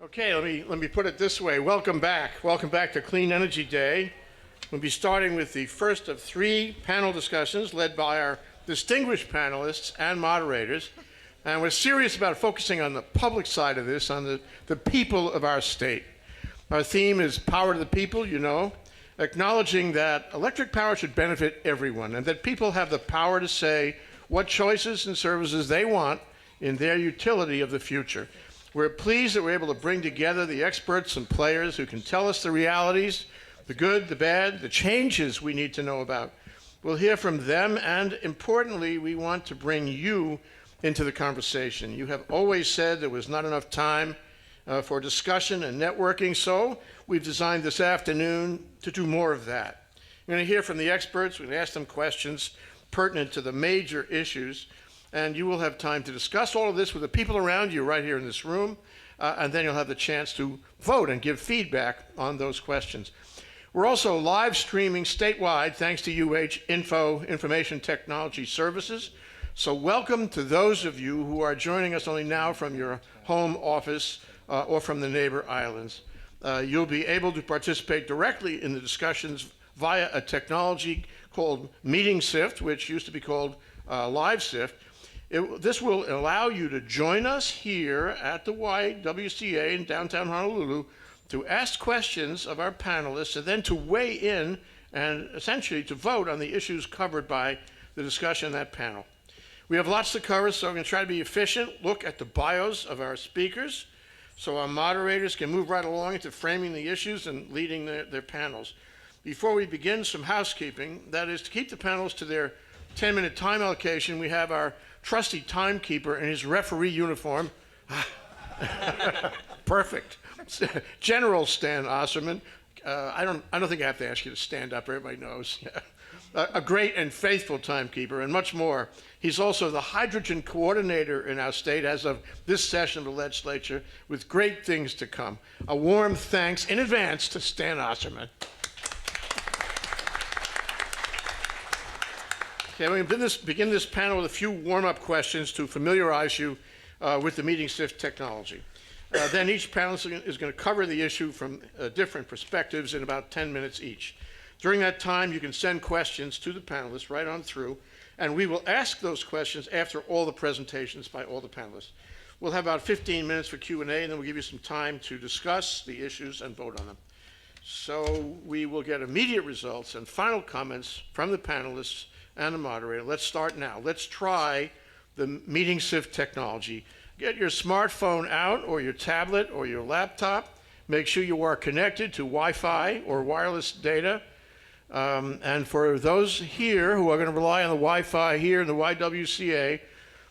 Okay, let me put it this way. Welcome back. Welcome back to Clean Energy Day. We'll be starting with the first of 3 panel discussions led by our distinguished panelists and moderators. And we're serious about focusing on the public side of this, on the people of our state. Our theme is Power to the People, you know, acknowledging that electric power should benefit everyone and that people have the power to say what choices and services they want in their utility of the future. We're pleased that we're able to bring together the experts and players who can tell us the realities, the good, the bad, the changes we need to know about. We'll hear from them, and importantly, we want to bring you into the conversation. You have always said there was not enough time for discussion and networking, so we've designed this afternoon to do more of that. You're going to hear from the experts. We're going to ask them questions pertinent to the major issues, and you will have time to discuss all of this with the people around you right here in this room, and then you'll have the chance to vote and give feedback on those questions. We're also live streaming statewide thanks to Information Technology Services. So welcome to those of you who are joining us only now from your home office or from the neighbor islands. You'll be able to participate directly in the discussions via a technology called Meeting Sift, which used to be called Live Sift. This will allow you to join us here at the YWCA in downtown Honolulu to ask questions of our panelists and then to weigh in and essentially to vote on the issues covered by the discussion in that panel. We have lots to cover, so I'm going to try to be efficient, look at the bios of our speakers so our moderators can move right along into framing the issues and leading their panels. Before we begin, some housekeeping. That is, to keep the panels to their 10-minute time allocation, we have our trusty timekeeper in his referee uniform. Perfect. General Stan Osserman. I don't think I have to ask you to stand up. Everybody knows. A great and faithful timekeeper, and much more. He's also the hydrogen coordinator in our state as of this session of the legislature, with great things to come. A warm thanks in advance to Stan Osserman. Okay, we're going to begin this panel with a few warm-up questions to familiarize you with the Meeting Sift technology. Then each panelist is going to cover the issue from different perspectives in about 10 minutes each. During that time, you can send questions to the panelists right on through, and we will ask those questions after all the presentations by all the panelists. We'll have about 15 minutes for Q&A, and then we'll give you some time to discuss the issues and vote on them. So we will get immediate results and final comments from the panelists and the moderator. Let's start now. Let's try the Meeting Sift technology. Get your smartphone out, or your tablet, or your laptop. Make sure you are connected to Wi-Fi or wireless data. And for those here who are going to rely on the Wi-Fi here in the YWCA,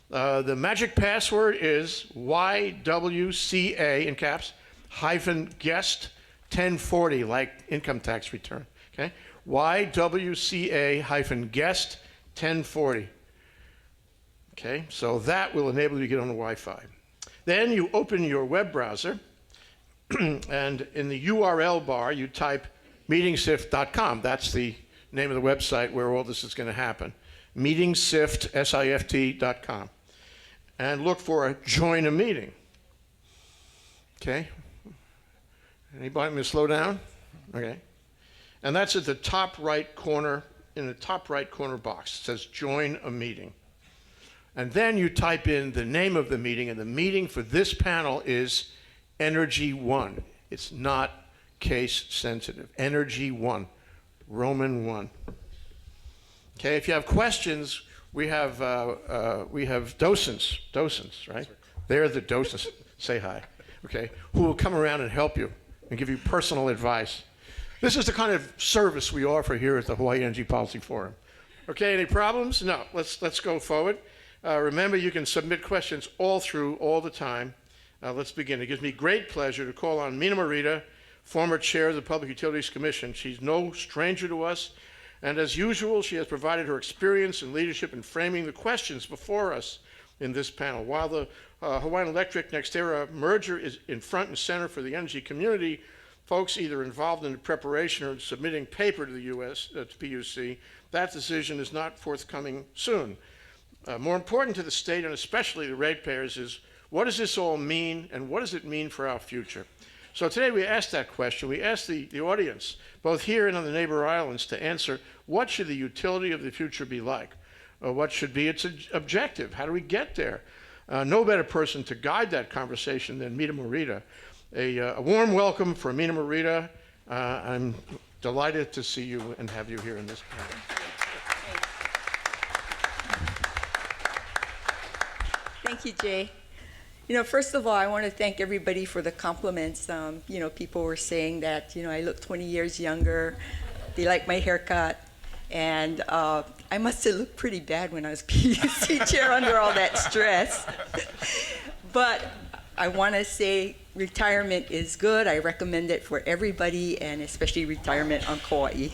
the magic password is YWCA, in caps, -guest 1040, like income tax return. Okay? YWCA-guest 1040. Okay, so that will enable you to get on the Wi-Fi. Then you open your web browser, and in the URL bar, you type meetingsift.com. That's the name of the website where all this is going to happen. Meetingsift, SIFT.com. And look for a join a meeting. Okay? Anybody want me to slow down? Okay. And that's at the top right corner, in the top right corner box. It says join a meeting. And then you type in the name of the meeting, and the meeting for this panel is Energy 1. It's not case sensitive. Energy 1, Roman 1. Okay, if you have questions, we have docents, right? They're the docents. Say hi. Okay, who will come around and help you and give you personal advice. This is the kind of service we offer here at the Hawaii Energy Policy Forum. Okay, any problems? No, let's go forward. Remember, you can submit questions all the time. Let's begin. It gives me great pleasure to call on Mina Morita, former chair of the Public Utilities Commission. She's no stranger to us, and as usual, she has provided her experience and leadership in framing the questions before us in this panel. While the Hawaiian Electric NextEra merger is in front and center for the energy community, folks either involved in the preparation or submitting paper to the to PUC, that decision is not forthcoming soon. More important to the state and especially the ratepayers is What does this all mean, and what does it mean for our future? So today we asked that question. We asked the audience, both here and on the neighbor islands, to answer, what should the utility of the future be like? What should be its objective? How do we get there? No better person to guide that conversation than Mina Morita. A warm welcome for Mina Morita. I'm delighted to see you and have you here in this panel. Thank you, Jay. First of all, I want to thank everybody for the compliments. People were saying that, I look 20 years younger. They like my haircut. And I must have looked pretty bad when I was PUC chair under all that stress. But I want to say retirement is good. I recommend it for everybody, and especially retirement on Kauai.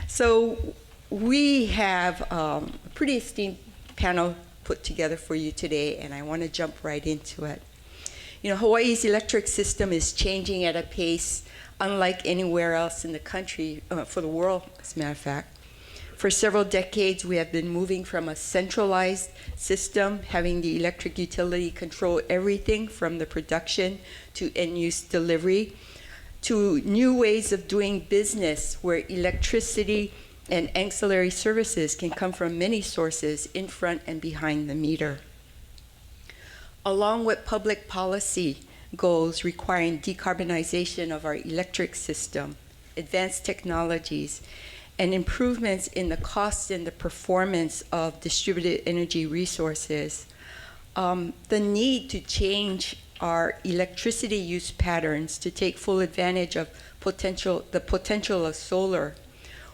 So we have a pretty esteemed panel put together for you today, and I want to jump right into it. Hawaii's electric system is changing at a pace unlike anywhere else in the country, for the world, as a matter of fact. For several decades, we have been moving from a centralized system, having the electric utility control everything from the production to end-use delivery, to new ways of doing business where electricity and ancillary services can come from many sources in front and behind the meter. Along with public policy goals requiring decarbonization of our electric system, advanced technologies, and improvements in the cost and the performance of distributed energy resources, the need to change our electricity use patterns to take full advantage of the potential of solar,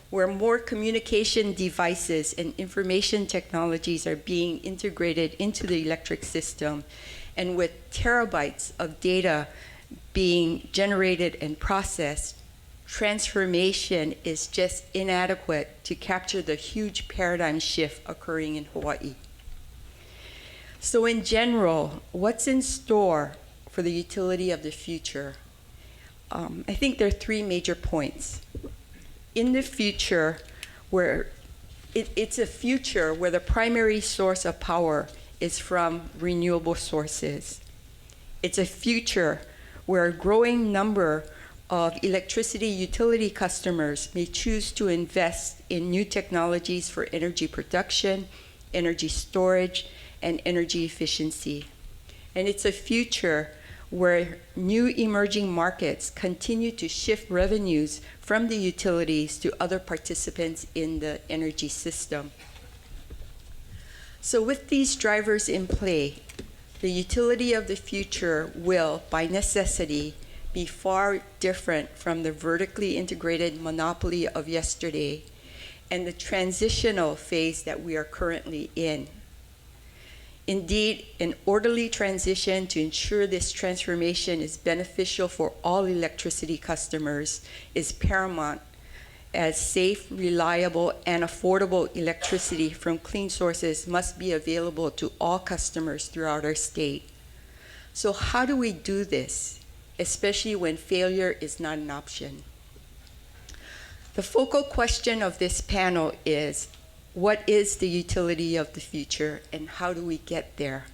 where more communication devices and information technologies are being integrated into the electric system, and with terabytes of data being generated and processed, transformation is just inadequate to capture the huge paradigm shift occurring in Hawaii. So in general, what's in store for the utility of the future? I think there are three major points. In the future, where it's a future where the primary source of power is from renewable sources. It's a future where a growing number of electricity utility customers may choose to invest in new technologies for energy production, energy storage, and energy efficiency. And it's a future where new emerging markets continue to shift revenues from the utilities to other participants in the energy system. So with these drivers in play, the utility of the future will, by necessity, be far different from the vertically integrated monopoly of yesterday and the transitional phase that we are currently in. Indeed, an orderly transition to ensure this transformation is beneficial for all electricity customers is paramount, as safe, reliable, and affordable electricity from clean sources must be available to all customers throughout our state. So how do we do this, especially when failure is not an option? The focal question of this panel is, what is the utility of the future and how do we get there?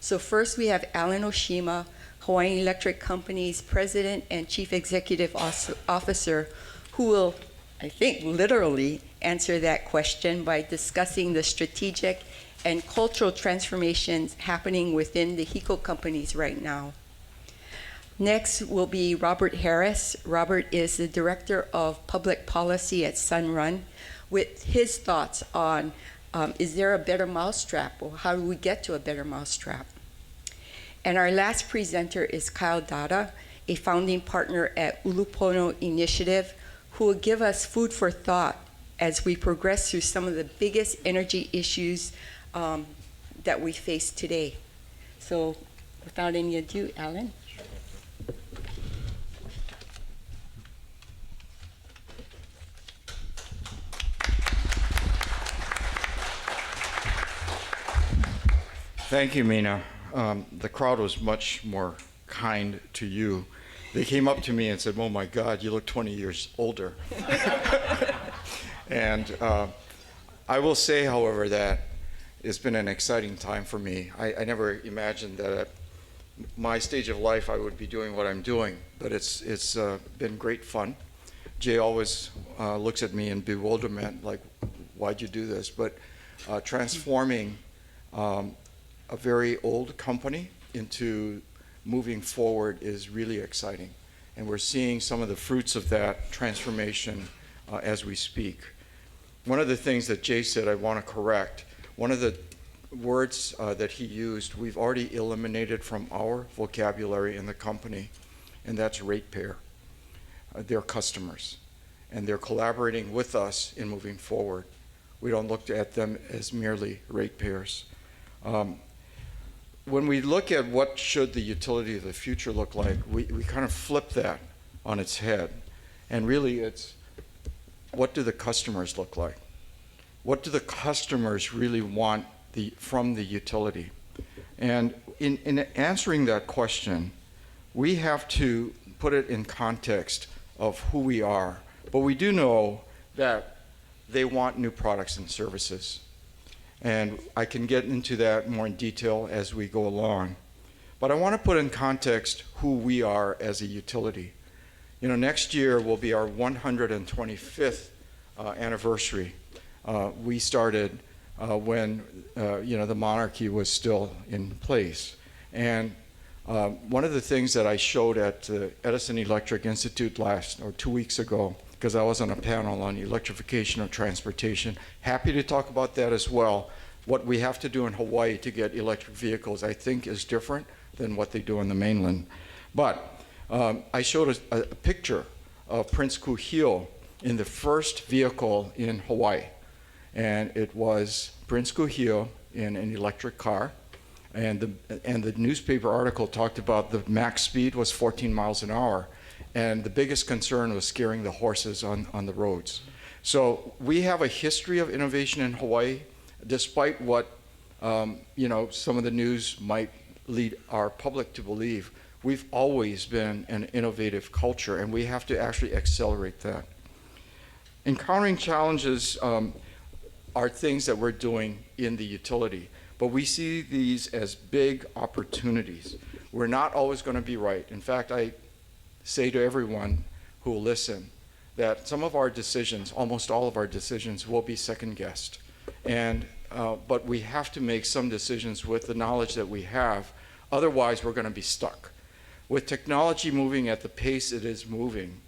So first we have Alan Oshima, Hawaiian Electric Company's President and Chief Executive Officer, who will, I think, literally answer that question by discussing the strategic and cultural transformations happening within the HECO companies right now. Next will be Robert Harris. Robert is the Director of Public Policy at Sunrun, with his thoughts on is there a better mousetrap, or how do we get to a better mousetrap? And our last presenter is Kyle Dada, a founding partner at Ulupono Initiative, who will give us food for thought as we progress through some of the biggest energy issues that we face today. So without any ado, Alan. Thank you, Mina. The crowd was much more kind to you. They came up to me and said, "Oh my God, you look 20 years older." And I will say, however, that it's been an exciting time for me. I never imagined that at my stage of life I would be doing what I'm doing, but it's been great fun. Jay always looks at me in bewilderment, like, why'd you do this? But transforming a very old company into moving forward is really exciting. And we're seeing some of the fruits of that transformation as we speak. One of the things that Jay said I want to correct, one of the words that he used, we've already eliminated from our vocabulary in the company, and that's ratepayer. They're customers, and they're collaborating with us in moving forward. We don't look at them as merely ratepayers. When we look at what should the utility of the future look like, we kind of flip that on its head. And really it's, what do the customers look like? What do the customers really want from the utility? And in answering that question, we have to put it in context of who we are. But we do know that they want new products and services. And I can get into that more in detail as we go along. But I want to put in context who we are as a utility. You know, next year will be our 125th anniversary. We started when the monarchy was still in place. And one of the things that I showed at the Edison Electric Institute 2 weeks ago, because I was on a panel on electrification of transportation. Happy to talk about that as well. What we have to do in Hawaii to get electric vehicles, I think, is different than what they do on the mainland. But I showed a picture of Prince Kuhio in the first vehicle in Hawaii. And it was Prince Kuhio in an electric car. And the newspaper article talked about the max speed was 14 miles an hour. And the biggest concern was scaring the horses on the roads. So we have a history of innovation in Hawaii, despite what some of the news might lead our public to believe. We've always been an innovative culture, and we have to actually accelerate that. Encountering challenges are things that we're doing in the utility, but we see these as big opportunities. We're not always going to be right. In fact, I say to everyone who will listen that some of our decisions, almost all of our decisions, will be second-guessed. But we have to make some decisions with the knowledge that we have. Otherwise, we're going to be stuck. With technology moving at the pace it is moving,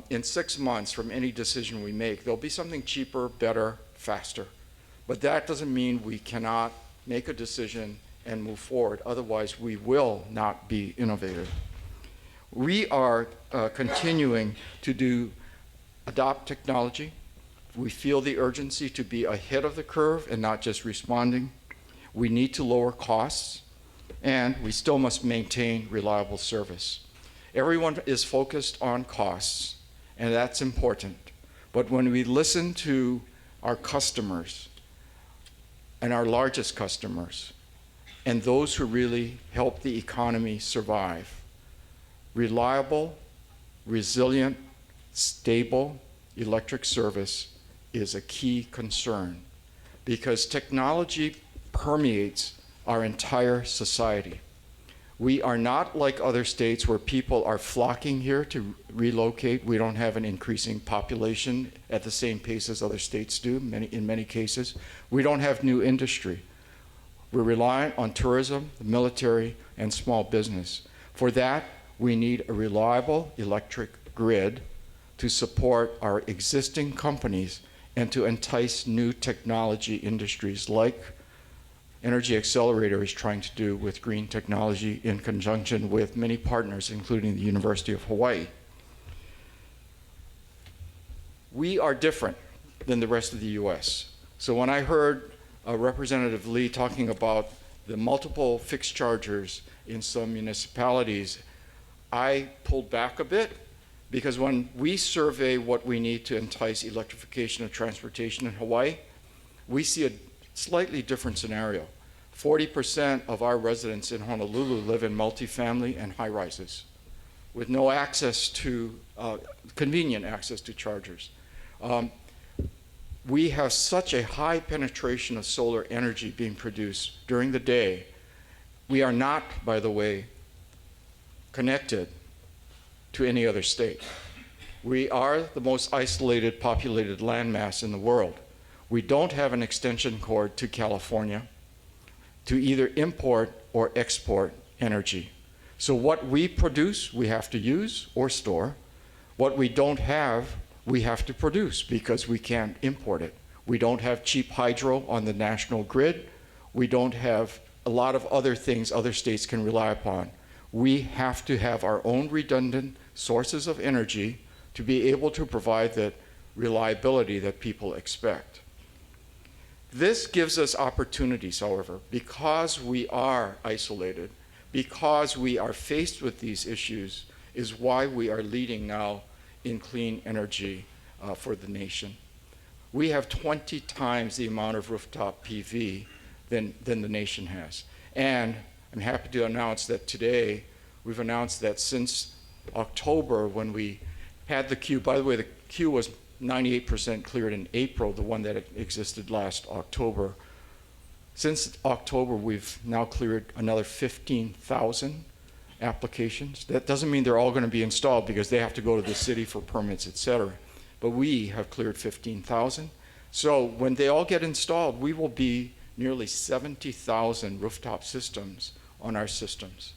in 6 months from any decision we make, there'll be something cheaper, better, faster. But that doesn't mean we cannot make a decision and move forward. Otherwise, we will not be innovative. We are continuing to adopt technology. We feel the urgency to be ahead of the curve and not just responding. We need to lower costs, and we still must maintain reliable service. Everyone is focused on costs, and that's important. But when we listen to our customers and our largest customers and those who really help the economy survive, reliable, resilient, stable electric service is a key concern because technology permeates our entire society. We are not like other states where people are flocking here to relocate. We don't have an increasing population at the same pace as other states do in many cases. We don't have new industry. We're reliant on tourism, the military, and small business. For that, we need a reliable electric grid to support our existing companies and to entice new technology industries like Energy Accelerator is trying to do with green technology in conjunction with many partners, including the University of Hawaii. We are different than the rest of the US. So when I heard Representative Lee talking about the multiple fixed chargers in some municipalities, I pulled back a bit because when we survey what we need to entice electrification of transportation in Hawaii, we see a slightly different scenario. 40% of our residents in Honolulu live in multifamily and high rises with no access to, convenient access to chargers. we have such a high penetration of solar energy being produced during the day. We are not, by the way, connected to any other state. We are the most isolated populated landmass in the world. We don't have an extension cord to California to either import or export energy. So what we produce, we have to use or store. What we don't have, we have to produce because we can't import it. We don't have cheap hydro on the national grid. We don't have a lot of other things other states can rely upon. We have to have our own redundant sources of energy to be able to provide that reliability that people expect. This gives us opportunities, however, because we are isolated, because we are faced with these issues, is why we are leading now in clean energy for the nation. We have 20 times the amount of rooftop PV than the nation has. And I'm happy to announce that today, we've announced that since October, when we had the queue, by the way, the queue was 98% cleared in April, the one that existed last October. Since October, we've now cleared another 15,000 applications. That doesn't mean they're all going to be installed because they have to go to the city for permits, et cetera. But we have cleared 15,000. So when they all get installed, we will be nearly 70,000 rooftop systems on our systems.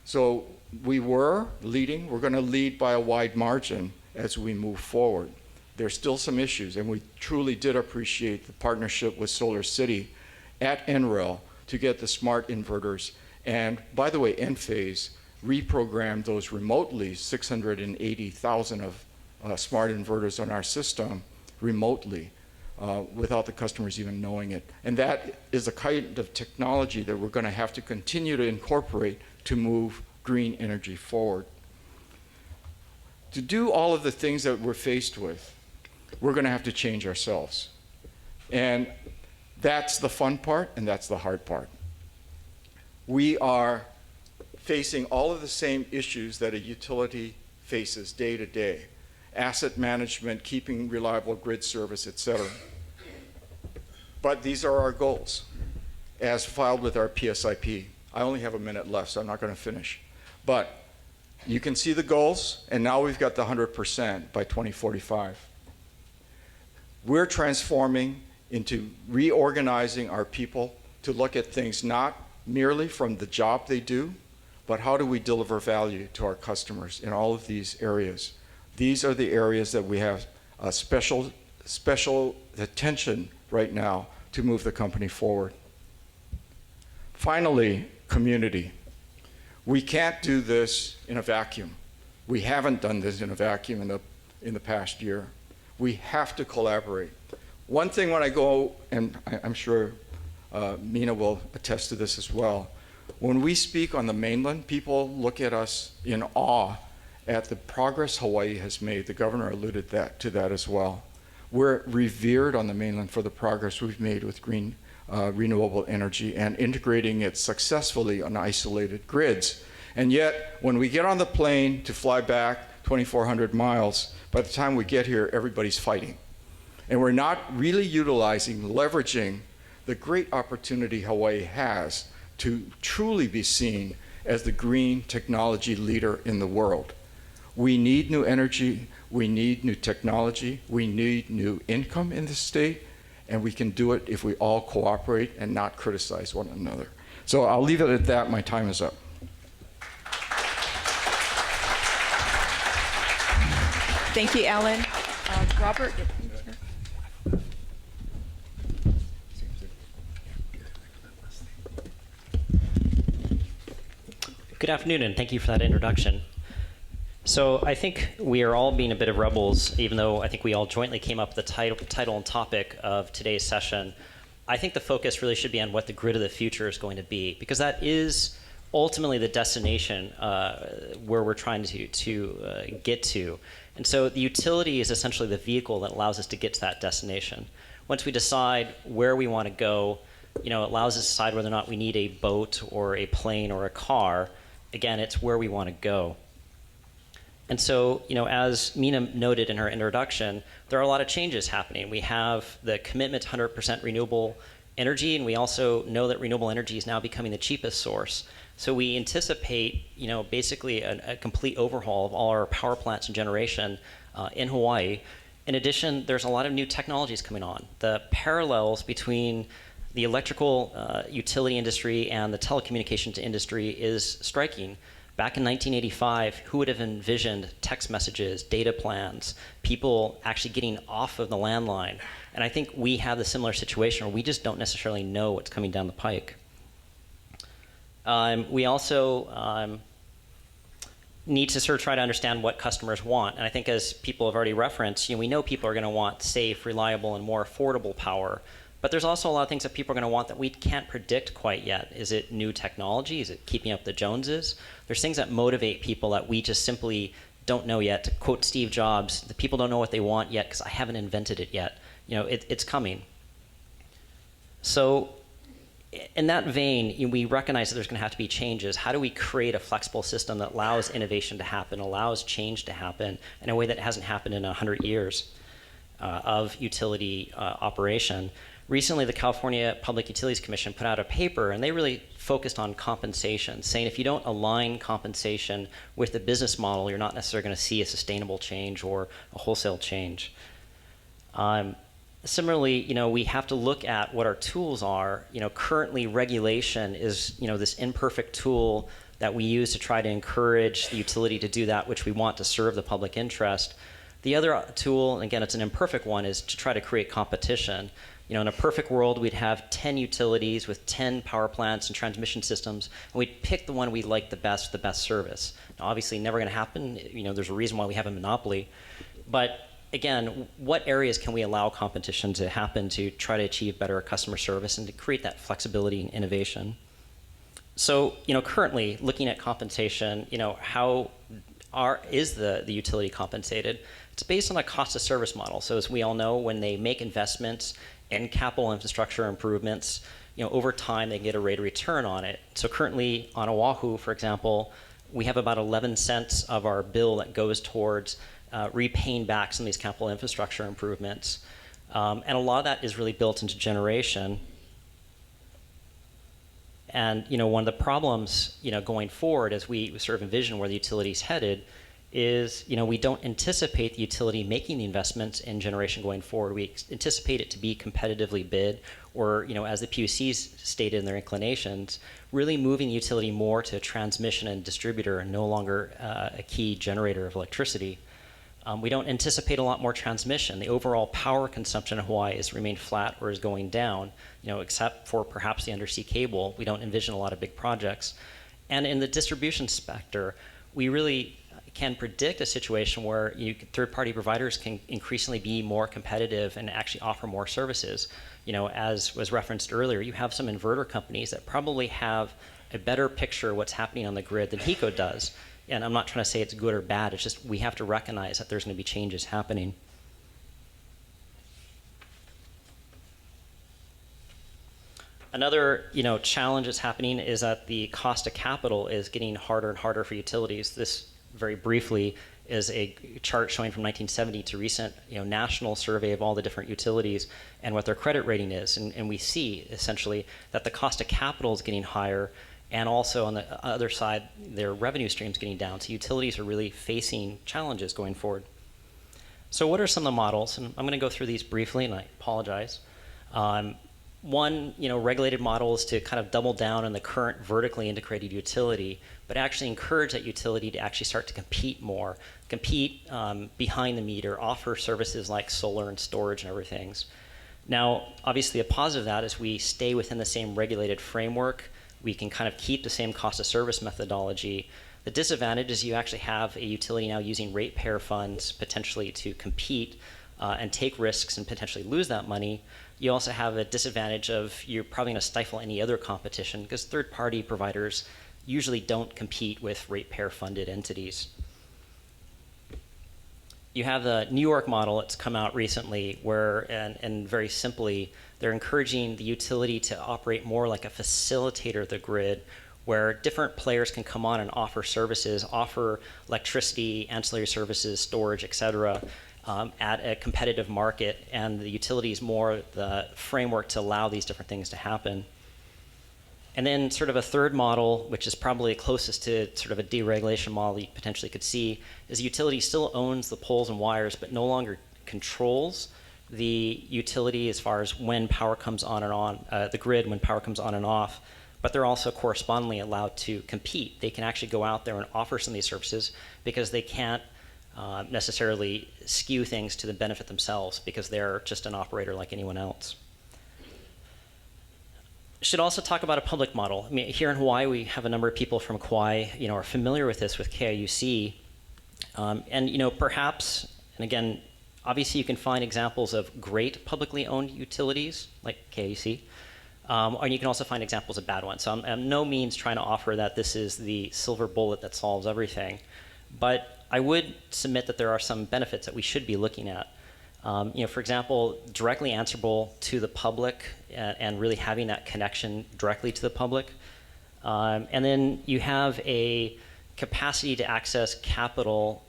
So we were leading. We're going to lead by a wide margin as we move forward. There's still some issues, and we truly did appreciate the partnership with Solar City at NREL to get the smart inverters. And by the way, Enphase reprogrammed those remotely, 680,000 of smart inverters on our system remotely without the customers even knowing it. And that is a kind of technology that we're going to have to continue to incorporate to move green energy forward. To do all of the things that we're faced with, we're going to have to change ourselves. And that's the fun part, and that's the hard part. We are facing all of the same issues that a utility faces day to day: asset management, keeping reliable grid service, et cetera. But these are our goals, as filed with our PSIP. I only have a minute left, so I'm not going to finish. But you can see the goals, and now we've got the 100% by 2045. We're transforming into reorganizing our people to look at things not merely from the job they do, but how do we deliver value to our customers in all of these areas. These are the areas that we have special attention right now to move the company forward. Finally, community. We can't do this in a vacuum. We haven't done this in a vacuum in the past year. We have to collaborate. One thing when I go, and I'm sure Mina will attest to this as well, when we speak on the mainland, people look at us in awe at the progress Hawaii has made. The governor alluded to that as well. We're revered on the mainland for the progress we've made with green renewable energy and integrating it successfully on isolated grids. And yet, when we get on the plane to fly back 2,400 miles, by the time we get here, everybody's fighting. And we're not really leveraging the great opportunity Hawaii has to truly be seen as the green technology leader in the world. We need new energy, we need new technology, we need new income in the state, and we can do it if we all cooperate and not criticize one another. So I'll leave it at that. My time is up. Thank you, Alan. Robert? Good afternoon, and thank you for that introduction. So I think we are all being a bit of rebels, even though I think we all jointly came up with the title and topic of today's session. I think the focus really should be on what the grid of the future is going to be, because that is ultimately the destination where we're trying to get to. And so the utility is essentially the vehicle that allows us to get to that destination. Once we decide where we want to go, it allows us to decide whether or not we need a boat or a plane or a car. Again, it's where we want to go. And so, as Mina noted in her introduction, there are a lot of changes happening. We have the commitment to 100% renewable energy, and we also know that renewable energy is now becoming the cheapest source. So we anticipate, basically a complete overhaul of all our power plants and generation in Hawaii. In addition, there's a lot of new technologies coming on. The parallels between the electrical utility industry and the telecommunications industry is striking. Back in 1985, who would have envisioned text messages, data plans, people actually getting off of the landline? And I think we have the similar situation where we just don't necessarily know what's coming down the pike. We also need to sort of try to understand what customers want. And I think, as people have already referenced, we know people are going to want safe, reliable, and more affordable power. But there's also a lot of things that people are going to want that we can't predict quite yet. Is it new technology? Is it keeping up the Joneses? There's things that motivate people that we just simply don't know yet. To quote Steve Jobs, the people don't know what they want yet because I haven't invented it yet. It's coming. So in that vein, we recognize that there's going to have to be changes. How do we create a flexible system that allows innovation to happen, allows change to happen in a way that hasn't happened in 100 years of utility operation? Recently, the California Public Utilities Commission put out a paper, and they really focused on compensation, saying if you don't align compensation with the business model, you're not necessarily going to see a sustainable change or a wholesale change. Similarly, we have to look at what our tools are. Currently, regulation is, this imperfect tool that we use to try to encourage the utility to do that which we want to serve the public interest. The other tool, and again, it's an imperfect one, is to try to create competition. In a perfect world, we'd have 10 utilities with 10 power plants and transmission systems, and we'd pick the one we like the best service. Now, obviously, never going to happen. There's a reason why we have a monopoly. But again, what areas can we allow competition to happen to try to achieve better customer service and to create that flexibility and innovation? So, currently, looking at compensation, how is the utility compensated? It's based on a cost of service model. So as we all know, when they make investments in capital infrastructure improvements, over time they get a rate of return on it. So currently on Oahu, for example, we have about 11 cents of our bill that goes towards repaying back some of these capital infrastructure improvements. And a lot of that is really built into generation. And one of the problems going forward, as we sort of envision where the utility is headed, is we don't anticipate the utility making the investments in generation going forward. We anticipate it to be competitively bid, or as the PUCs stated in their inclinations, really moving the utility more to a transmission and distributor and no longer a key generator of electricity. We don't anticipate a lot more transmission. The overall power consumption in Hawaii has remained flat or is going down, except for perhaps the undersea cable. We don't envision a lot of big projects. And in the distribution sector, we really can predict a situation where third-party providers can increasingly be more competitive and actually offer more services. As was referenced earlier, you have some inverter companies that probably have a better picture of what's happening on the grid than HECO does. And I'm not trying to say it's good or bad. It's just we have to recognize that there's going to be changes happening. Another challenge that's happening is that the cost of capital is getting harder and harder for utilities. This, very briefly, is a chart showing from 1970 to recent national survey of all the different utilities and what their credit rating is. And we see essentially that the cost of capital is getting higher, and also on the other side, their revenue stream is getting down. So utilities are really facing challenges going forward. So what are some of the models? And I'm going to go through these briefly, and I apologize. One, regulated model is to kind of double down on the current vertically integrated utility, but actually encourage that utility to actually start to compete more, behind the meter, offer services like solar and storage and other things. Now, obviously, a positive of that is we stay within the same regulated framework. We can kind of keep the same cost of service methodology. The disadvantage is you actually have a utility now using ratepayer funds potentially to compete and take risks and potentially lose that money. You also have a disadvantage of you're probably going to stifle any other competition because third-party providers usually don't compete with ratepayer-funded entities. You have the New York model that's come out recently where, and very simply, they're encouraging the utility to operate more like a facilitator of the grid, where different players can come on and offer services, offer electricity, ancillary services, storage, et cetera, at a competitive market, and the utility is more the framework to allow these different things to happen. And then sort of a third model, which is probably closest to sort of a deregulation model you potentially could see, is the utility still owns the poles and wires, but no longer controls the utility as far as when power comes on and on, the grid when power comes on and off, but they're also correspondingly allowed to compete. They can actually go out there and offer some of these services because they can't necessarily skew things to the benefit themselves because they're just an operator like anyone else. Should also talk about a public model. I mean, here in Hawaii, we have a number of people from Kauai, are familiar with this with KIUC, and perhaps, and again, obviously you can find examples of great publicly owned utilities like KIUC, or you can also find examples of bad ones. So I'm no means trying to offer that this is the silver bullet that solves everything, but I would submit that there are some benefits that we should be looking at. For example, directly answerable to the public and really having that connection directly to the public. And then you have a capacity to access capital,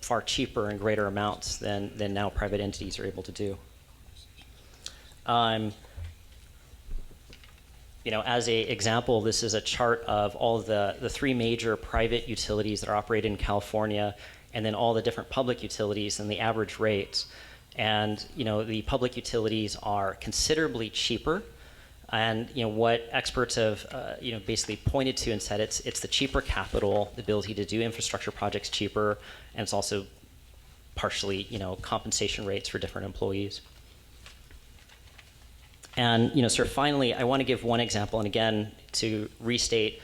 far cheaper and greater amounts than now private entities are able to do. As an example, this is a chart of all of the three major private utilities that are operated in California, and then all the different public utilities and the average rates. And the public utilities are considerably cheaper. And what experts have basically pointed to and said it's the cheaper capital, the ability to do infrastructure projects cheaper, and it's also partially compensation rates for different employees. And sort of finally, I want to give one example, and again to restate,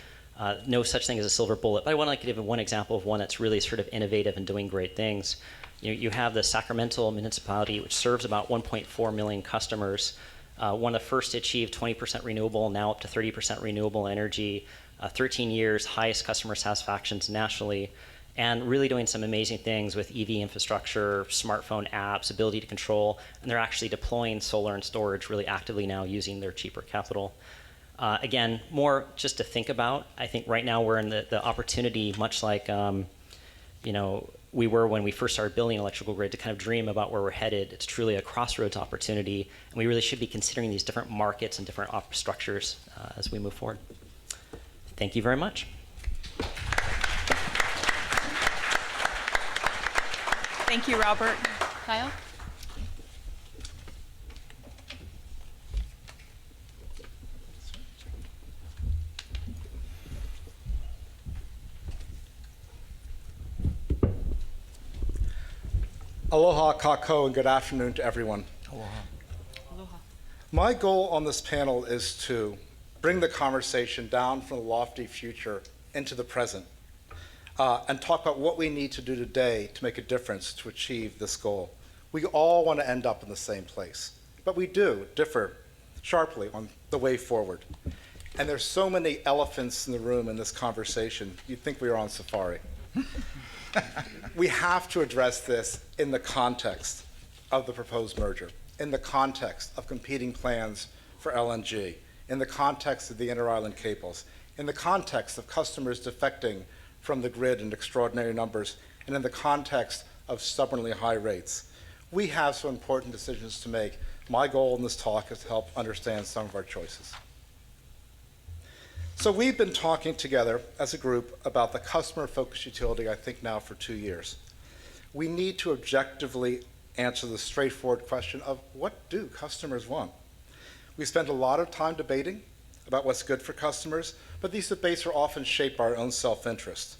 no such thing as a silver bullet. But I want to give one example of one that's really sort of innovative and doing great things. You have the Sacramento municipality, which serves about 1.4 million customers. One of the first to achieve 20% renewable, now up to 30% renewable energy, 13 years, highest customer satisfactions nationally, and really doing some amazing things with EV infrastructure, smartphone apps, ability to control, and they're actually deploying solar and storage really actively now using their cheaper capital. Again, more just to think about. I think right now we're in the opportunity, much like we were when we first started building electrical grid, to kind of dream about where we're headed. It's truly a crossroads opportunity, and we really should be considering these different markets and different structures as we move forward. Thank you very much. Thank you, Robert. Kyle? Aloha, kako, and good afternoon to everyone. Aloha. Aloha. My goal on this panel is to bring the conversation down from the lofty future into the present and talk about what we need to do today to make a difference to achieve this goal. We all want to end up in the same place, but we do differ sharply on the way forward. And there's so many elephants in the room in this conversation, you'd think we were on safari. We have to address this in the context of the proposed merger, in the context of competing plans for LNG, in the context of the inter-island cables, in the context of customers defecting from the grid in extraordinary numbers, and in the context of stubbornly high rates. We have some important decisions to make. My goal in this talk is to help understand some of our choices. So we've been talking together as a group about the customer-focused utility, I think now for 2 years. We need to objectively answer the straightforward question of what do customers want? We spent a lot of time debating about what's good for customers, but these debates are often shaped by our own self-interest.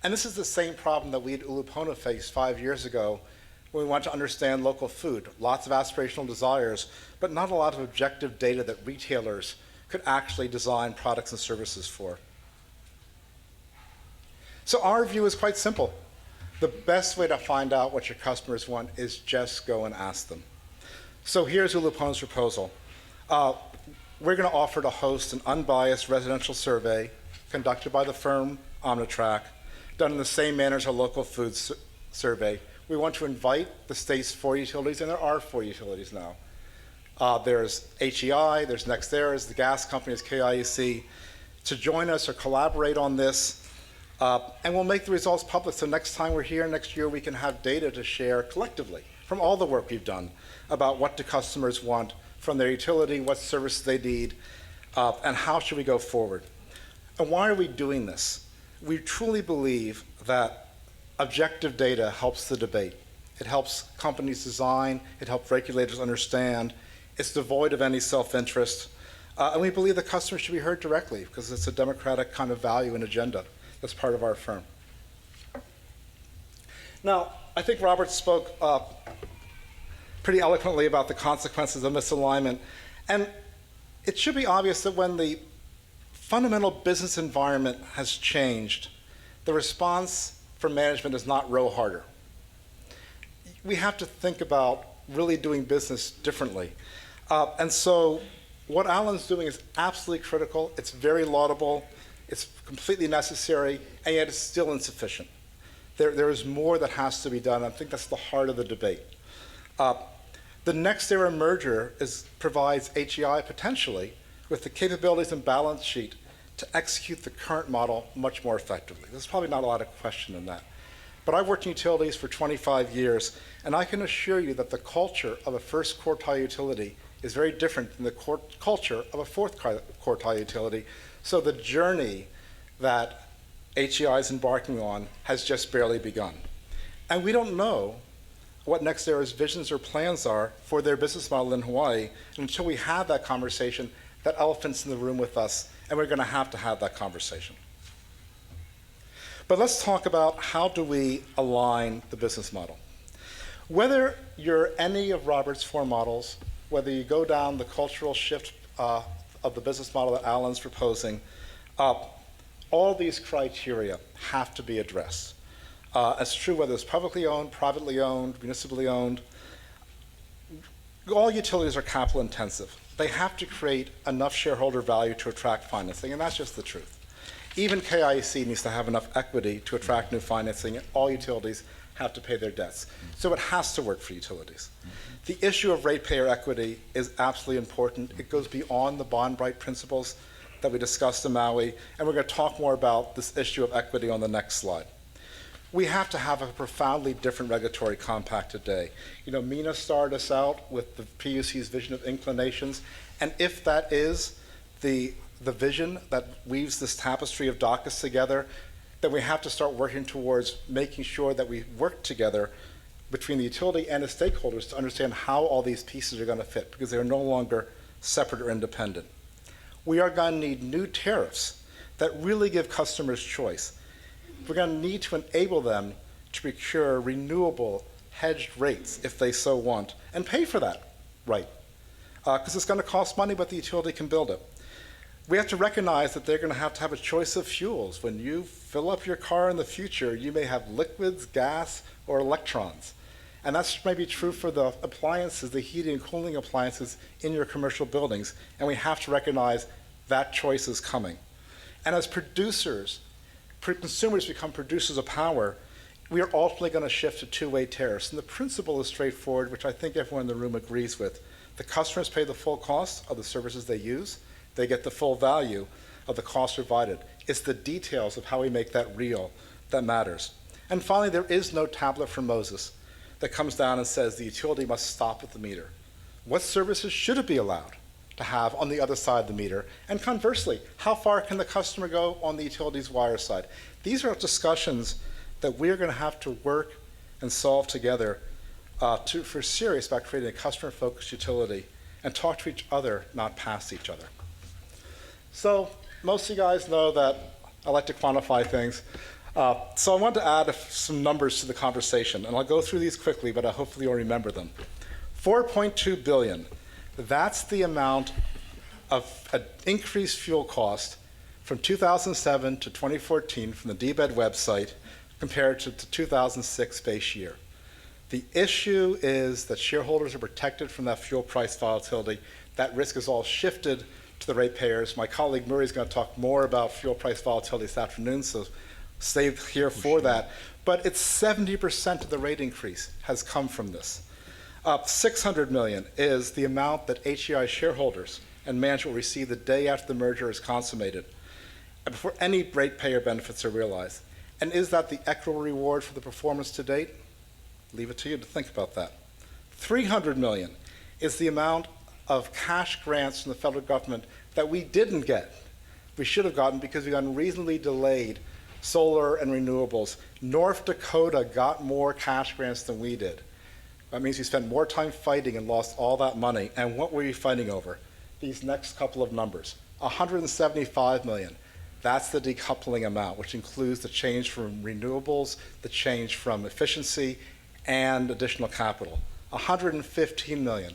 And this is the same problem that we at Ulupona faced 5 years ago when we wanted to understand local food. Lots of aspirational desires, but not a lot of objective data that retailers could actually design products and services for. So our view is quite simple. The best way to find out what your customers want is just go and ask them. So here's Ulupona's proposal. We're going to offer to host an unbiased residential survey conducted by the firm Omnitrack, done in the same manner as our local food survey. We want to invite the state's 4 utilities, and there are 4 utilities now. There's HEI, there's NextEra, the gas company is KIUC, to join us or collaborate on this. And we'll make the results public so next time we're here next year, we can have data to share collectively from all the work we've done about what do customers want from their utility, what services they need, and how should we go forward. And why are we doing this? We truly believe that objective data helps the debate. It helps companies design, it helps regulators understand, it's devoid of any self-interest, and we believe that customers should be heard directly because it's a democratic kind of value and agenda that's part of our firm. Now, I think Robert spoke pretty eloquently about the consequences of misalignment, and it should be obvious that when the fundamental business environment has changed, the response from management is not row harder. We have to think about really doing business differently. And so what Alan's doing is absolutely critical. It's very laudable. It's completely necessary, and yet it's still insufficient. There is more that has to be done. I think that's the heart of the debate. The next era merger provides HEI potentially with the capabilities and balance sheet to execute the current model much more effectively. There's probably not a lot of question in that. But I've worked in utilities for 25 years, and I can assure you that the culture of a first quartile utility is very different than the culture of a fourth quartile utility. So the journey that HEI is embarking on has just barely begun. And we don't know what next era's visions or plans are for their business model in Hawaii until we have that conversation. That elephant's in the room with us, and we're going to have that conversation. But let's talk about how do we align the business model. Whether you're any of Robert's four models, whether you go down the cultural shift of the business model that Alan's proposing, all these criteria have to be addressed. It's true whether it's publicly owned, privately owned, municipally owned. All utilities are capital intensive. They have to create enough shareholder value to attract financing, and that's just the truth. Even KIEC needs to have enough equity to attract new financing, and all utilities have to pay their debts. So it has to work for utilities. The issue of ratepayer equity is absolutely important. It goes beyond the bond right principles that we discussed in Maui, and we're going to talk more about this issue of equity on the next slide. We have to have a profoundly different regulatory compact today. You know, Mina started us out with the PUC's vision of inclinations, and if that is the vision that weaves this tapestry of DACAs together, then we have to start working towards making sure that we work together between the utility and the stakeholders to understand how all these pieces are going to fit, because they're no longer separate or independent. We are going to need new tariffs that really give customers choice. We're going to need to enable them to procure renewable hedged rates if they so want, and pay for that right, because it's going to cost money, but the utility can build it. We have to recognize that they're going to have a choice of fuels. When you fill up your car in the future, you may have liquids, gas, or electrons. And that's maybe true for the appliances, the heating and cooling appliances in your commercial buildings. And we have to recognize that choice is coming. And as consumers become producers of power, we are ultimately going to shift to two-way tariffs. And the principle is straightforward, which I think everyone in the room agrees with. The customers pay the full cost of the services they use. They get the full value of the cost provided. It's the details of how we make that real that matters. And finally, there is no tablet from Moses that comes down and says the utility must stop at the meter. What services should it be allowed to have on the other side of the meter? And conversely, how far can the customer go on the utility's wire side? These are discussions that we're going to have to work and solve together if we're serious about creating a customer-focused utility and talk to each other, not past each other. So most of you guys know that I like to quantify things. So I wanted to add some numbers to the conversation, and I'll go through these quickly, but hopefully you'll remember them. 4.2 billion, that's the amount of an increased fuel cost from 2007 to 2014 from the DBED website compared to the 2006 base year. The issue is that shareholders are protected from that fuel price volatility. That risk is all shifted to the ratepayers. My colleague Murray is going to talk more about fuel price volatility this afternoon, so stay here for that. But it's 70% of the rate increase has come from this. 600 million is the amount that HEI shareholders and management will receive the day after the merger is consummated. and before any ratepayer benefits are realized. And is that the equitable reward for the performance to date? Leave it to you to think about that. $300 million is the amount of cash grants from the federal government that we didn't get. We should have gotten because we got unreasonably delayed solar and renewables. North Dakota got more cash grants than we did. That means we spent more time fighting and lost all that money. And what were we fighting over? These next couple of numbers. $175 million. That's the decoupling amount, which includes the change from renewables, the change from efficiency, and additional capital. $115 million.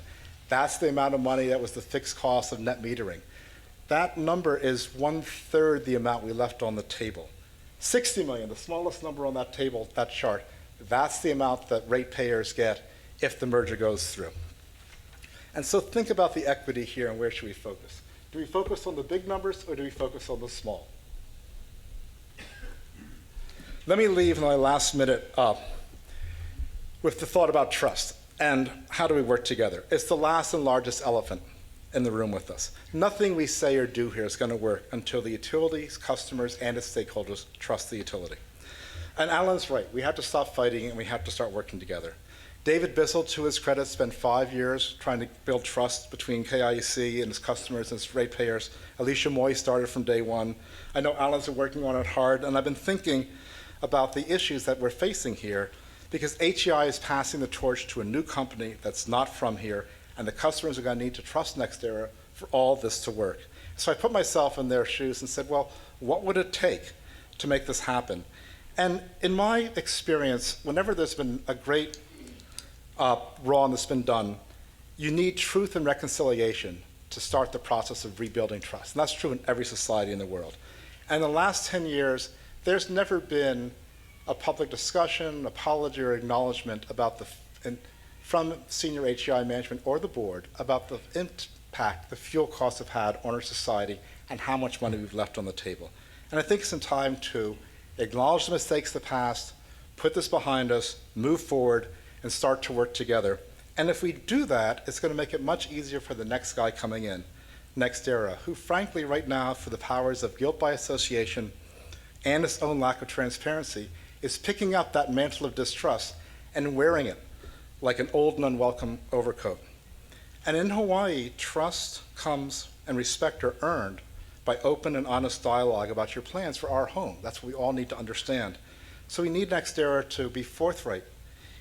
That's the amount of money that was the fixed cost of net metering. That number is 1/3 the amount we left on the table. $60 million, the smallest number on that table, that chart, that's the amount that ratepayers get if the merger goes through. And so think about the equity here and where should we focus? Do we focus on the big numbers or do we focus on the small? Let me leave in my last minute with the thought about trust and how do we work together. It's the last and largest elephant in the room with us. Nothing we say or do here is going to work until the utilities, customers, and its stakeholders trust the utility. And Alan's right. We have to stop fighting and we have to start working together. David Bissell, to his credit, spent 5 years trying to build trust between KIUC and its customers and its ratepayers. Alicia Moy started from day one. I know Alan's been working on it hard, and I've been thinking about the issues that we're facing here because HEI is passing the torch to a new company that's not from here, and the customers are going to need to trust NextEra for all this to work. So I put myself in their shoes and said, well, what would it take to make this happen? And in my experience, whenever there's been a great wrong that's been done, you need truth and reconciliation to start the process of rebuilding trust. And that's true in every society in the world. And in the last 10 years, there's never been a public discussion, apology, or acknowledgement about from senior HEI management or the board about the impact the fuel costs have had on our society and how much money we've left on the table. And I think it's in time to acknowledge the mistakes of the past, put this behind us, move forward, and start to work together. And if we do that, it's going to make it much easier for the next guy coming in, NextEra, who frankly right now, for the powers of guilt by association and its own lack of transparency, is picking up that mantle of distrust and wearing it like an old and unwelcome overcoat. And in Hawaii, trust comes and respect are earned by open and honest dialogue about your plans for our home. That's what we all need to understand. So we need NextEra to be forthright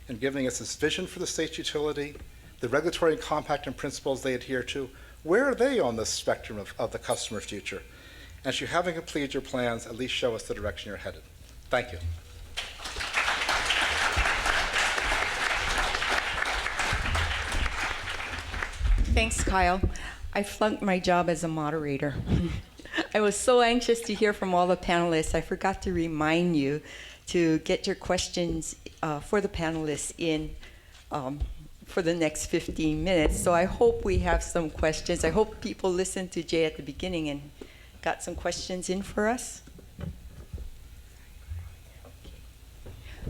in giving us this vision for the state's utility, the regulatory and compact and principles they adhere to. Where are they on this spectrum of the customer future? And as you haven't completed your plans, at least show us the direction you're headed. Thank you. Thanks, Kyle. I flunked my job as a moderator. I was so anxious to hear from all the panelists, I forgot to remind you to get your questions for the panelists in for the next 15 minutes. So I hope we have some questions. I hope people listened to Jay at the beginning and got some questions in for us.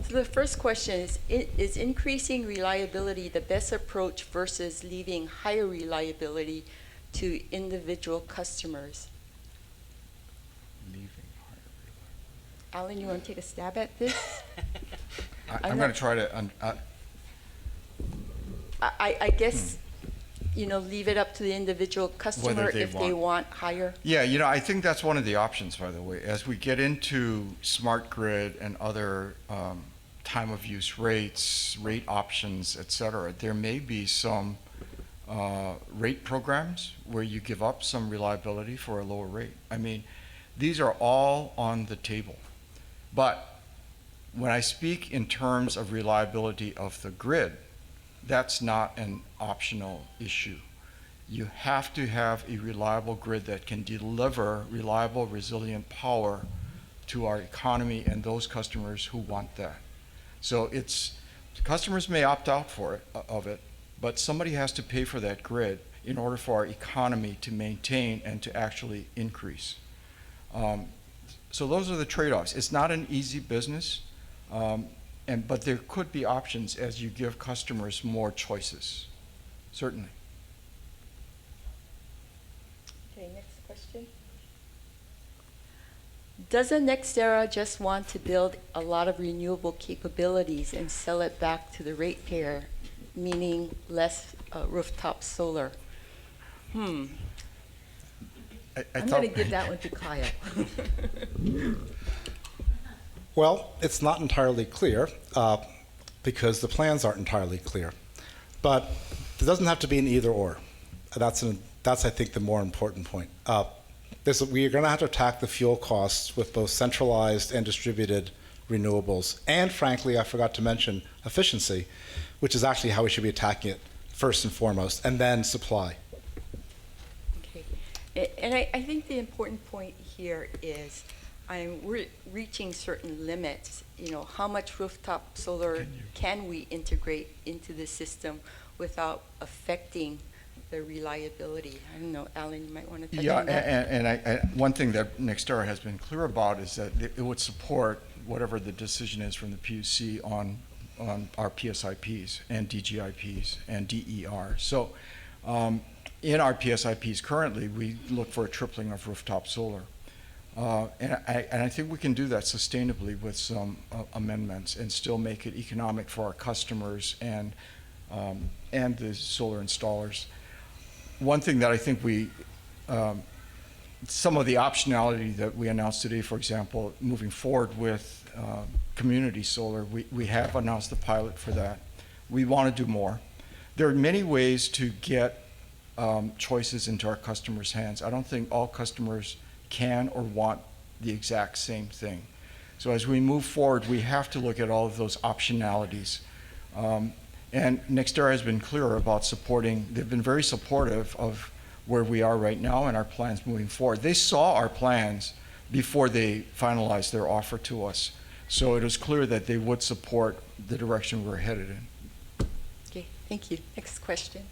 So the first question is increasing reliability the best approach versus leaving higher reliability to individual customers? Alan, you want to take a stab at this? I'm going to try to. I guess, leave it up to the individual customer if they want higher. Yeah, I think that's one of the options, by the way. As we get into smart grid and other time of use rates, rate options, et cetera, there may be some rate programs where you give up some reliability for a lower rate. I mean, these are all on the table. But when I speak in terms of reliability of the grid, that's not an optional issue. You have to have a reliable grid that can deliver reliable, resilient power to our economy and those customers who want that. So customers may opt out of it, but somebody has to pay for that grid in order for our economy to maintain and to actually increase. So those are the trade-offs. It's not an easy business, but there could be options as you give customers more choices, certainly. Okay, next question. doesn't NextEra just want to build a lot of renewable capabilities and sell it back to the ratepayer, meaning less rooftop solar? I'm going to give that one to Kyle. Well, it's not entirely clear because the plans aren't entirely clear. But there doesn't have to be an either or. That's I think, the more important point. We're going to have to attack the fuel costs with both centralized and distributed renewables. And frankly, I forgot to mention efficiency, which is actually how we should be attacking it first and foremost, and then supply. Okay. And I think the important point here is we're reaching certain limits. How much rooftop solar can we integrate into the system without affecting the reliability? I don't know, Alan, you might want to touch on that. And one thing that NextEra has been clear about is that it would support whatever the decision is from the PUC on our PSIPs and DGIPs and DER. So in our PSIPs currently, we look for a tripling of rooftop solar. And I think we can do that sustainably with some amendments and still make it economic for our customers and the solar installers. One thing that I think some of the optionality that we announced today, for example, moving forward with community solar, we have announced the pilot for that. We want to do more. There are many ways to get choices into our customers' hands. I don't think all customers can or want the exact same thing. So as we move forward, we have to look at all of those optionalities. And NextEra has been clear about they've been very supportive of where we are right now and our plans moving forward. They saw our plans before they finalized their offer to us. So it was clear that they would support the direction we're headed in. Okay, thank you. Next question.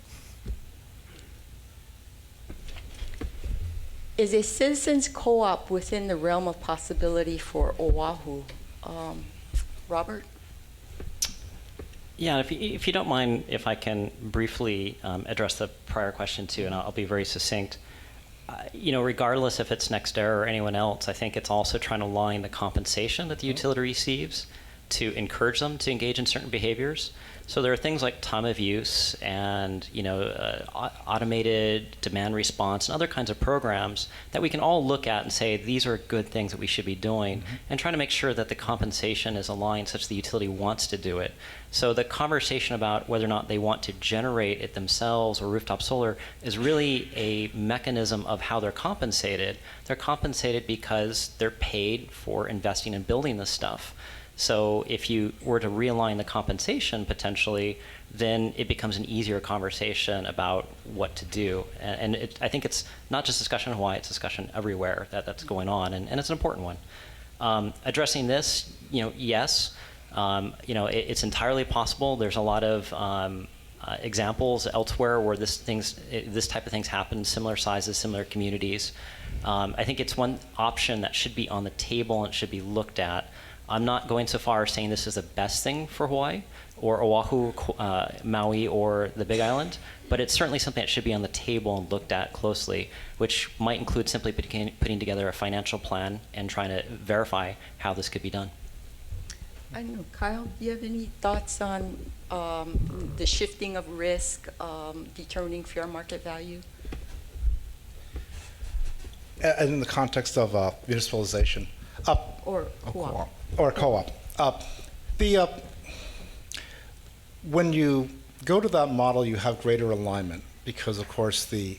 Is a citizens co-op within the realm of possibility for Oahu? Robert? Yeah, if you don't mind, if I can briefly address the prior question too, and I'll be very succinct. Regardless if it's NextEra or anyone else, I think it's also trying to align the compensation that the utility receives to encourage them to engage in certain behaviors. So there are things like time of use and automated demand response and other kinds of programs that we can all look at and say these are good things that we should be doing, and trying to make sure that the compensation is aligned such the utility wants to do it. So the conversation about whether or not they want to generate it themselves or rooftop solar is really a mechanism of how they're compensated. They're compensated because they're paid for investing and building this stuff. So if you were to realign the compensation potentially, then it becomes an easier conversation about what to do. And I think it's not just discussion in Hawaii, it's discussion everywhere that's going on, and it's an important one. Addressing this, yes, it's entirely possible. There's a lot of examples elsewhere where this type of things happen, similar sizes, similar communities. I think it's one option that should be on the table and should be looked at. I'm not going so far as saying this is the best thing for Hawaii or Oahu, Maui, or the Big Island, but it's certainly something that should be on the table and looked at closely, which might include simply putting together a financial plan and trying to verify how this could be done. I don't know, Kyle, do you have any thoughts on the shifting of risk, determining fair market value? And in the context of municipalization. Or co-op. Or co-op. When you go to that model, you have greater alignment because, of course, the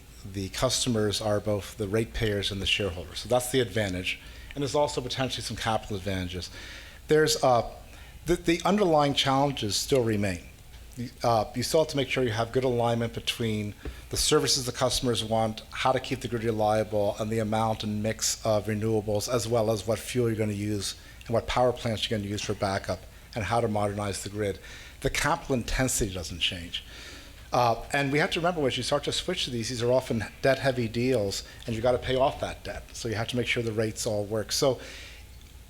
customers are both the ratepayers and the shareholders. So that's the advantage. And there's also potentially some capital advantages. There's the underlying challenges still remain. You still have to make sure you have good alignment between the services the customers want, how to keep the grid reliable, and the amount and mix of renewables, as well as what fuel you're going to use and what power plants you're going to use for backup, and how to modernize the grid. The capital intensity doesn't change. And we have to remember, as you start to switch to these are often debt-heavy deals, and you've got to pay off that debt. So you have to make sure the rates all work. So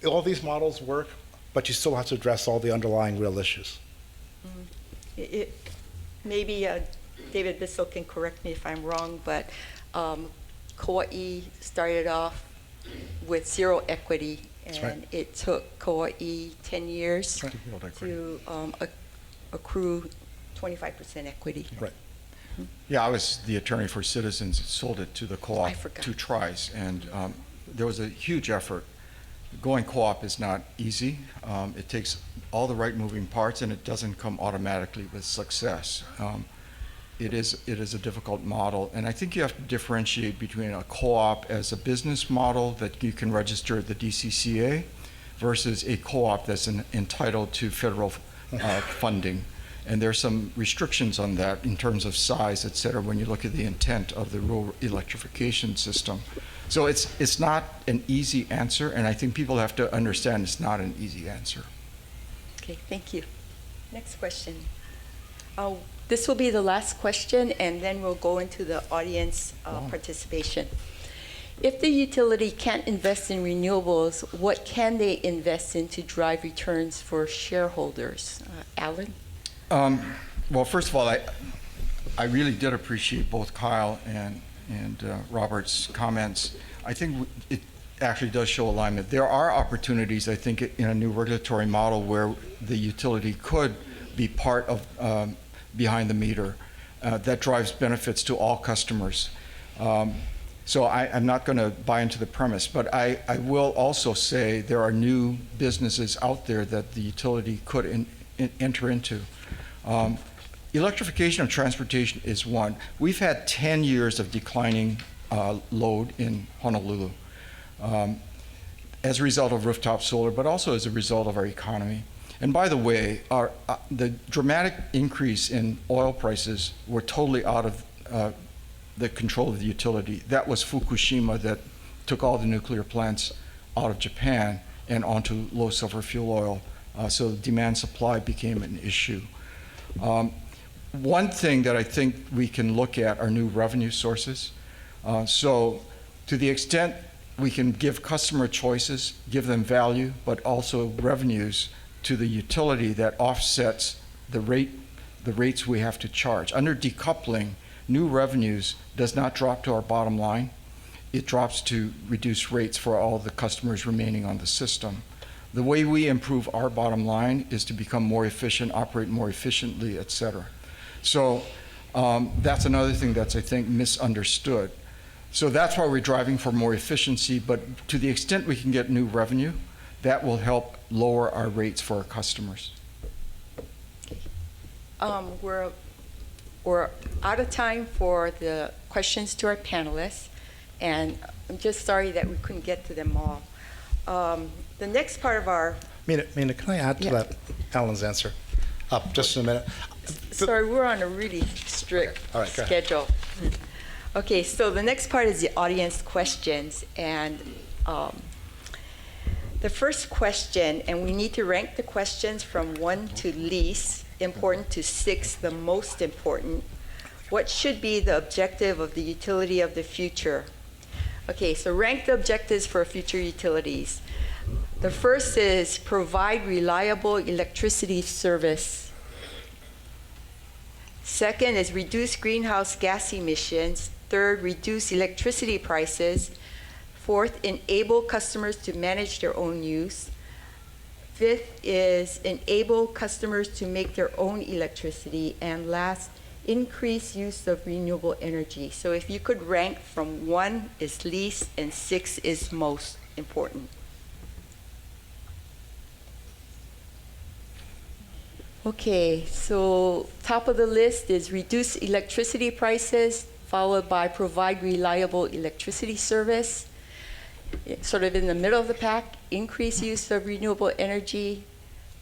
all these models work, but you still have to address all the underlying real issues. Maybe David Bissell can correct me if I'm wrong, but Kauai started off with zero equity. That's And right. it took Kauai 10 years Right. to accrue 25% equity. Right. Yeah, I was the attorney for Citizens, sold it to the co-op I forgot. 2 tries, and there was a huge effort. Going co-op is not easy. It takes all the right moving parts, and it doesn't come automatically with success. It is a difficult model, and I think you have to differentiate between a co-op as a business model that you can register at the DCCA versus a co-op that's entitled to federal funding. And there's some restrictions on that in terms of size, et cetera, when you look at the intent of the rural electrification system. So it's not an easy answer, and I think people have to understand it's not an easy answer. Okay, thank you. Next question. This will be the last question, and then we'll go into the audience participation. If the utility can't invest in renewables, what can they invest in to drive returns for shareholders? Alan? Well, first of all, I really did appreciate both Kyle and Robert's comments. I think it actually does show alignment. There are opportunities, I think, in a new regulatory model where the utility could be part of behind the meter that drives benefits to all customers. So I'm not going to buy into the premise, but I will also say there are new businesses out there that the utility could enter into. Electrification of transportation is one. We've had 10 years of declining load in Honolulu as a result of rooftop solar, but also as a result of our economy. And by the way, the dramatic increase in oil prices were totally out of the control of the utility. That was Fukushima that took all the nuclear plants out of Japan and onto low sulfur fuel oil. So demand supply became an issue. One thing that I think we can look at are new revenue sources. So to the extent we can give customer choices, give them value, but also revenues to the utility that offsets the rates we have to charge. Under decoupling, new revenues does not drop to our bottom line. It drops to reduce rates for all the customers remaining on the system. The way we improve our bottom line is to become more efficient, operate more efficiently, et cetera. So that's another thing that's, I think, misunderstood. So that's why we're driving for more efficiency, but to the extent we can get new revenue, that will help lower our rates for our customers. We're out of time for the questions to our panelists, and I'm just sorry that we couldn't get to them all. The next part of our... Mina, can I add to that, Alan's answer? Just in a minute. Sorry, we're on a really strict All right, go ahead. schedule. Okay, so the next part is the audience questions, and the first question, and we need to rank the questions from 1 to least important to 6, the most important. What should be the objective of the utility of the future? Okay, so rank the objectives for future utilities. The first is provide reliable electricity service. Second is reduce greenhouse gas emissions. Third, reduce electricity prices. Fourth, enable customers to manage their own use. Fifth is enable customers to make their own electricity. And last, increase use of renewable energy. So if you could rank from 1 is least and 6 is most important. Okay, so top of the list is reduce electricity prices, followed by provide reliable electricity service. Sort of in the middle of the pack, increase use of renewable energy.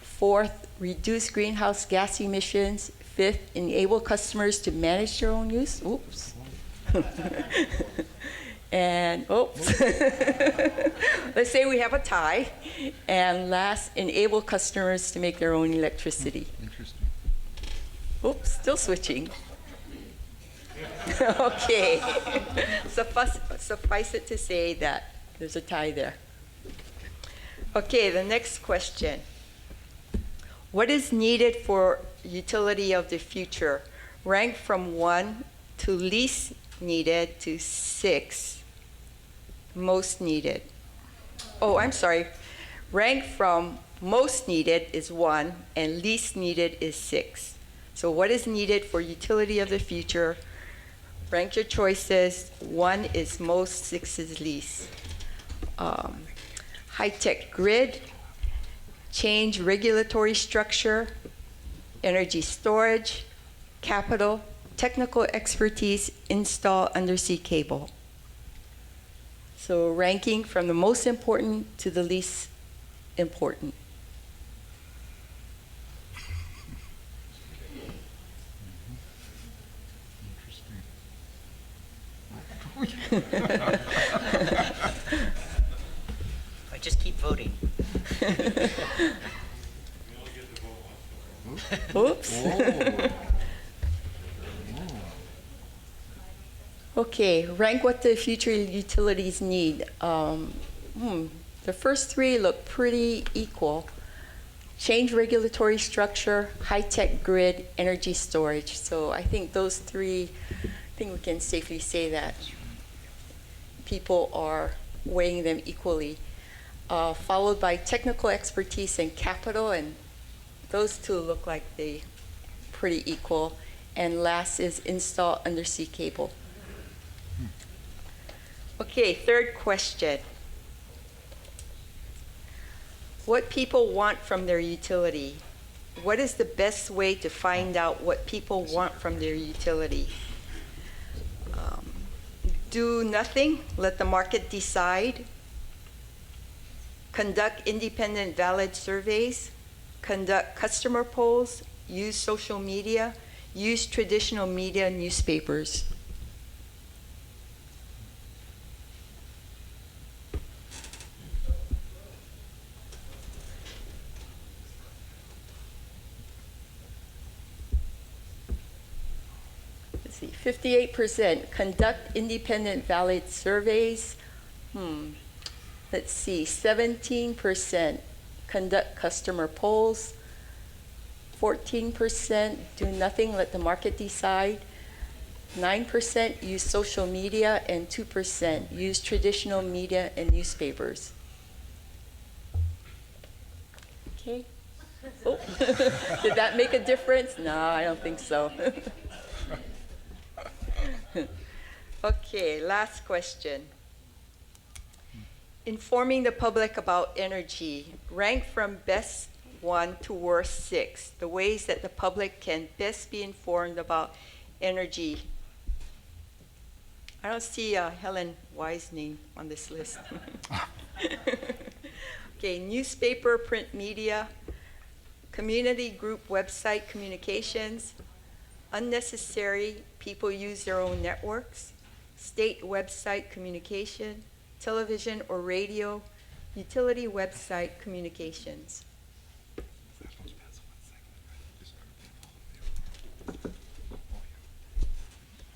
Fourth, reduce greenhouse gas emissions. Fifth, enable customers to manage their own use. Oops. And oops. Let's say we have a tie. And last, enable customers to make their own electricity. Interesting. Oops, still switching. Okay. Suffice it to say that there's a tie there. Okay, the next question. What is needed for utility of the future? Rank from 1 to least needed to 6, most needed. oh, I'm sorry. Rank from most needed is 1 and least needed is 6. So what is needed for utility of the future? Rank your choices. 1 is most, 6 is least. High-tech grid, change regulatory structure, energy storage, capital, technical expertise, install undersea cable. So ranking from the most important to the least important. I just keep voting. Oops. Okay, rank what the future utilities need. The first 3 look pretty equal. Change regulatory structure, high-tech grid, energy storage. So I think those 3, I think we can safely say that people are weighing them equally. Followed by technical expertise and capital, and those 2 look like they pretty equal. And last is install undersea cable. Okay, third question. What people want from their utility? What is the best way to find out what people want from their utility? Do nothing, let the market decide. Conduct independent valid surveys. Conduct customer polls. Use social media. Use traditional media, newspapers. Let's see, 58% conduct independent valid surveys. Let's see, 17% conduct customer polls. 14% do nothing, let the market decide. 9% use social media, and 2% use traditional media and newspapers. Okay. Oh, did that make a difference? No, I don't think so. Okay, last question. Informing the public about energy. Rank from best 1 to worst 6, the ways that the public can best be informed about energy. I don't see Helen Wise name on this list. Okay, newspaper, print media, community group website communications, unnecessary, people use their own networks, state website communication, television or radio, utility website communications.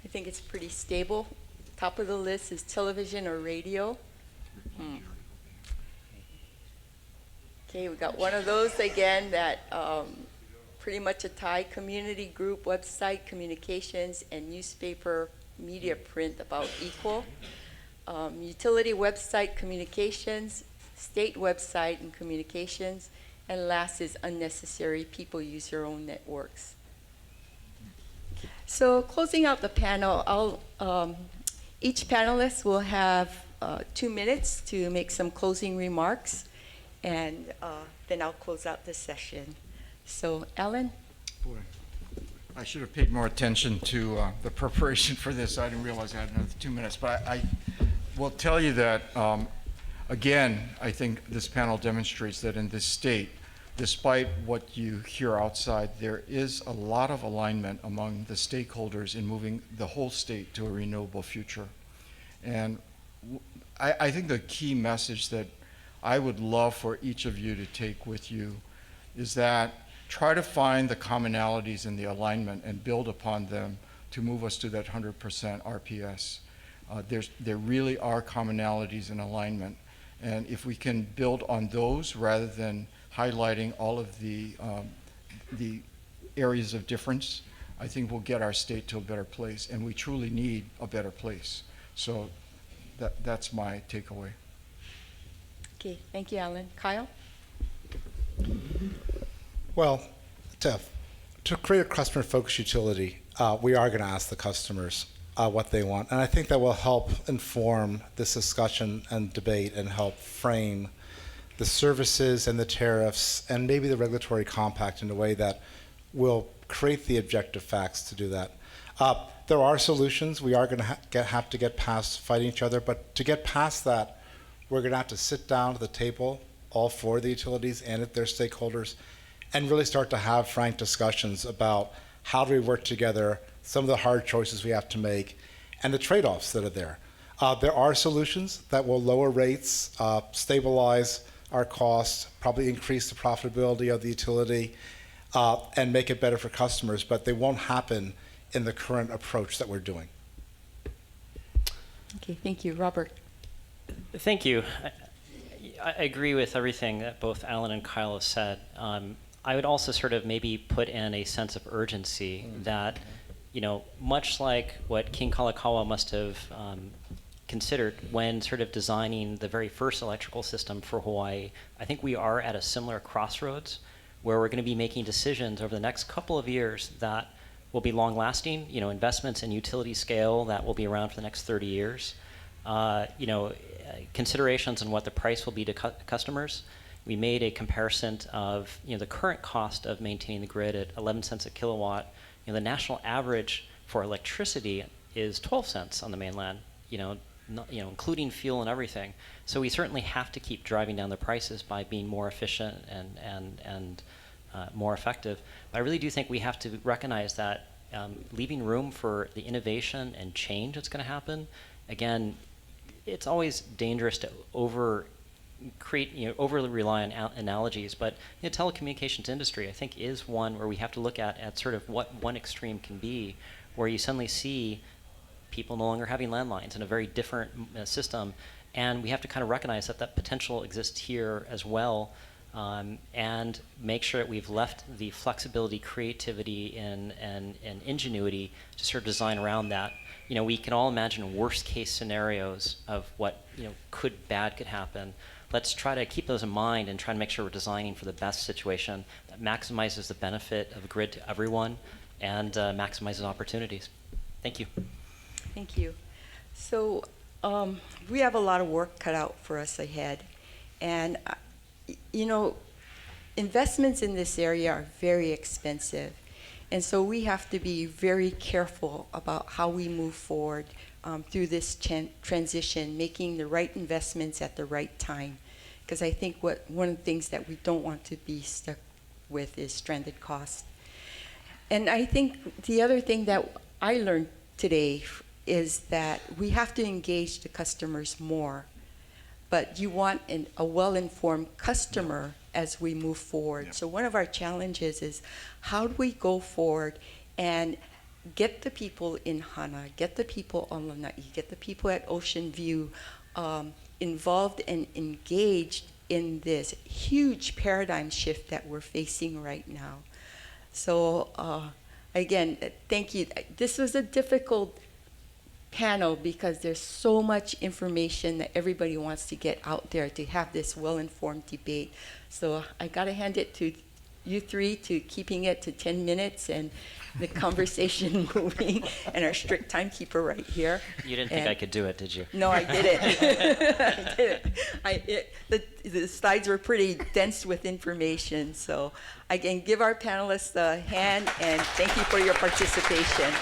I think it's pretty stable. Top of the list is television or radio. Okay, we got one of those again that pretty much a tie. Community group, website, communications, and newspaper, media, print about equal. Utility website, communications, state website and communications, and last is unnecessary. People use their own networks. So closing out the panel, each panelist will have 2 minutes to make some closing remarks, and then I'll close out the session. So, Alan? Boy, I should have paid more attention to the preparation for this. I didn't realize I had another 2 minutes, but I will tell you that, again, I think this panel demonstrates that in this state, despite what you hear outside, there is a lot of alignment among the stakeholders in moving the whole state to a renewable future. And I think the key message that I would love for each of you to take with you is that try to find the commonalities in the alignment and build upon them to move us to that 100% RPS. There really are commonalities in alignment. And if we can build on those rather than highlighting all of the areas of difference, I think we'll get our state to a better place, and we truly need a better place. So that's my takeaway. Okay, thank you, Alan. Kyle? Well, to create a customer-focused utility, we are going to ask the customers what they want. And I think that will help inform this discussion and debate and help frame the services and the tariffs and maybe the regulatory compact in a way that will create the objective facts to do that. There are solutions. We are going to have to get past fighting each other. But to get past that, we're going to have to sit down at the table, all four of the utilities and their stakeholders, and really start to have frank discussions about how do we work together, some of the hard choices we have to make, and the trade-offs that are there. There are solutions that will lower rates, stabilize our costs, probably increase the profitability of the utility, and make it better for customers, but they won't happen in the current approach that we're doing. Okay, thank you. Robert? Thank you. I agree with everything that both Alan and Kyle have said. I would also sort of maybe put in a sense of urgency that, much like what King Kalakaua must have considered when sort of designing the very first electrical system for Hawaii, I think we are at a similar crossroads where we're going to be making decisions over the next couple of years that will be long-lasting, investments in utility scale that will be around for the next 30 years, considerations on what the price will be to customers. We made a comparison of the current cost of maintaining the grid at 11 cents a kilowatt. The national average for electricity is 12 cents on the mainland, including fuel and everything. So we certainly have to keep driving down the prices by being more efficient and more effective. But I really do think we have to recognize that leaving room for the innovation and change that's going to happen. Again, it's always dangerous to overly rely on analogies, but the telecommunications industry, I think, is one where we have to look at sort of what one extreme can be, where you suddenly see people no longer having landlines in a very different system, and we have to kind of recognize that that potential exists here as well, and make sure that we've left the flexibility, creativity, and ingenuity to sort of design around that. We can all imagine worst-case scenarios of what could happen. Let's try to keep those in mind and try to make sure we're designing for the best situation that maximizes the benefit of a grid to everyone and maximizes opportunities. Thank you. Thank you. So we have a lot of work cut out for us ahead. And, investments in this area are very expensive. And so we have to be very careful about how we move forward through this transition, making the right investments at the right time. Because I think one of the things that we don't want to be stuck with is stranded costs. And I think the other thing that I learned today is that we have to engage the customers more. But you want a well-informed customer as we move forward. Yeah. So one of our challenges is how do we go forward and get the people in Hana, get the people on Lanai, get the people at Ocean View involved and engaged in this huge paradigm shift that we're facing right now. So again, thank you. This was a difficult panel because there's so much information that everybody wants to get out there to have this well-informed debate. So I got to hand it to you three to keeping it to 10 minutes and the conversation moving, and our strict timekeeper right here. You didn't think I could do it, did you? No, I didn't. I didn't. The slides were pretty dense with information. So again, give our panelists a hand and thank you for your participation.